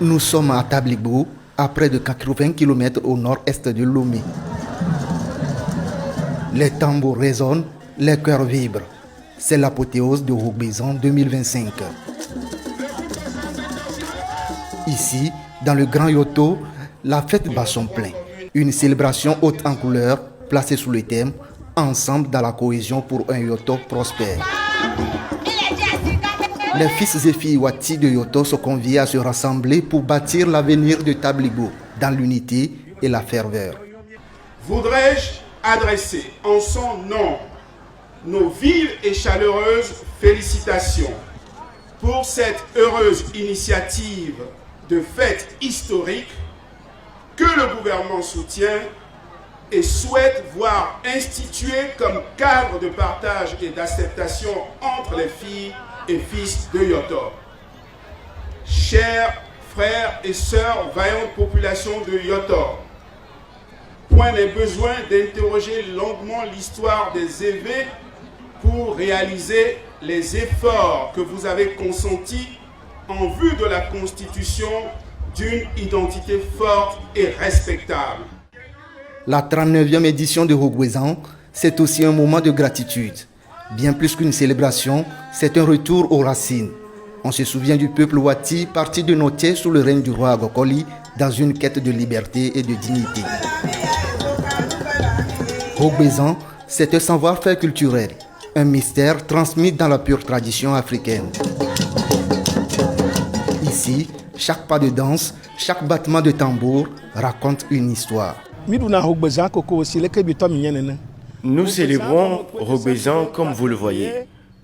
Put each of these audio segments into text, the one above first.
Nous sommes à Tablibo, à près de 80 km au nord-est de Lomé. Les tambours résonnent, les cœurs vibrent. C'est l'apothéose de Rogbezan 2025. Ici, dans le Grand Yoto, la fête bat son plein. Une célébration haute en couleurs, placée sous le thème « Ensemble dans la cohésion pour un Yoto prospère ». Les fils et filles Wati de Yoto sont conviés à se rassembler pour bâtir l'avenir de Tablibo dans l'unité et la ferveur. Voudrais-je adresser en son nom nos vives et chaleureuses félicitations pour cette heureuse initiative de fête historique que le gouvernement soutient et souhaite voir instituée comme cadre de partage et d'acceptation entre les filles et fils de Yoto. Chers frères et sœurs, vaillante population de Yoto, point n'est besoin d'interroger longuement l'histoire des évêques pour réaliser les efforts que vous avez consentis en vue de la constitution d'une identité forte et respectable. La 39e édition de Rogbezan, c'est aussi un moment de gratitude. Bien plus qu'une célébration, c'est un retour aux racines. On se souvient du peuple Wati parti de Noté sous le règne du roi Agokoli dans une quête de liberté et de dignité. Rogbezan, c'est un savoir-faire culturel, un mystère transmis dans la pure tradition africaine. Ici, chaque pas de danse, chaque battement de tambour raconte une histoire. Nous célébrons Rogbezan comme vous le voyez.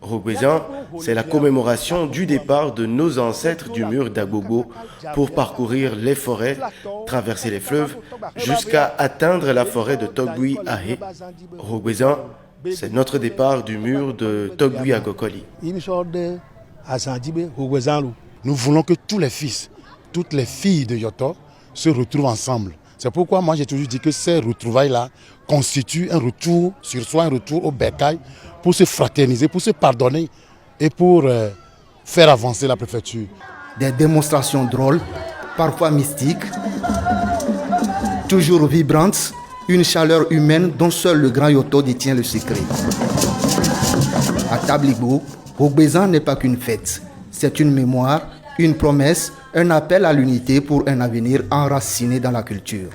Rogbezan, c'est la commémoration du départ de nos ancêtres du mur d'Agogo pour parcourir les forêts, traverser les fleuves, jusqu'à atteindre la forêt de Togui-Ahé. Rogbezan, c'est notre départ du mur de Togui-Agokoli. Nous voulons que tous les fils, toutes les filles de Yoto se retrouvent ensemble. C'est pourquoi moi j'ai toujours dit que ces retrouvailles-là constituent un retour sur soi, un retour au bercail pour se fraterniser, pour se pardonner et pour faire avancer la préfecture. Des démonstrations drôles, parfois mystiques, toujours vibrantes, une chaleur humaine dont seul le Grand Yoto détient le secret. À Tablibo, Rogbezan n'est pas qu'une fête, c'est une mémoire, une promesse, un appel à l'unité pour un avenir enraciné dans la culture.